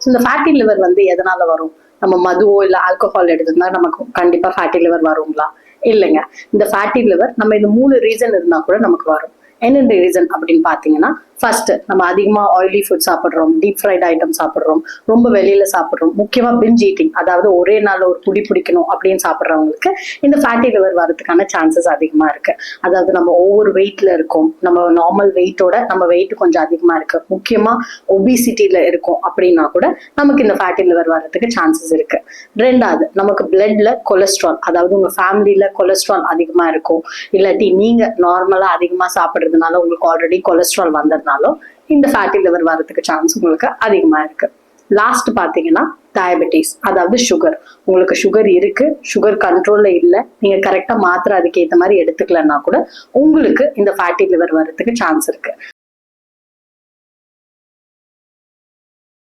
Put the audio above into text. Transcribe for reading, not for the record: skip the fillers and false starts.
இந்த fatty liver எதனால வரும்? நம்ம மதுவோ இல்ல ஆல்கஹால் எடுத்திருந்தா நமக்கு கண்டிப்பா ஃபேட்டி லிவர் வருங்களா? இல்லைங்க. இந்த ஃபேட்டி லிவர் நம்ம இந்த 3 ரீசன் இருந்தா கூட நமக்கு வரும். என்னென்ன ரீசன் அப்படின்னு பாத்தீங்கன்னா, ஃபர்ஸ்ட் நம்ம அதிகமா ஆயிலி ஃபுட் சாப்பிடுறோம், டீப் ஃப்ரைட் ஐட்டம் சாப்பிடுறோம், ரொம்ப வெளியில சாப்பிடுறோம், முக்கியமா பிஞ்ச் ஈட்டிங், அதாவது ஒரே நாள்ல ஒரு புடி பிடிக்கணும் அப்படின்னு சாப்பிடுறவங்களுக்கு இந்த ஃபேட்டி லிவர் வரதுக்கான சான்சஸ் அதிகமா இருக்கு. அதாவது நம்ம ஓவர் வெயிட்ல இருக்கோம், நம்ம நார்மல் வெயிட்டோட நம்ம வெயிட் கொஞ்சம் அதிகமா இருக்கு, முக்கியமா ஒபிசிட்டில இருக்கும் அப்படின்னா கூட நமக்கு இந்த ஃபேட்டி லிவர் வர்றதுக்கு சான்சஸ் இருக்கு. ரெண்டாவது, நமக்கு பிளட்ல கொலஸ்ட்ரால், அதாவது உங்க ஃபேமிலியில கொலஸ்ட்ரால் அதிகமா இருக்கும், இல்லாட்டி நீங்க நார்மலா அதிகமா சாப்பிடுறதுனால உங்களுக்கு ஆல்ரெடி கொலஸ்ட்ரால் வந்ததுனாலும் இந்த ஃபேட்டி லிவர் வரதுக்கு சான்ஸ் உங்களுக்கு அதிகமா இருக்கு. லாஸ்ட் பாத்தீங்கன்னா டயபெட்டிஸ், அதாவது சுகர். உங்களுக்கு சுகர் இருக்கு, சுகர் கண்ட்ரோல்ல இல்ல, நீங்க கரெக்டா மாத்திரை அதுக்கு ஏத்த மாதிரி எடுத்துக்கலன்னா கூட உங்களுக்கு இந்த ஃபேட்டி லிவர் வரதுக்கு சான்ஸ் இருக்கு.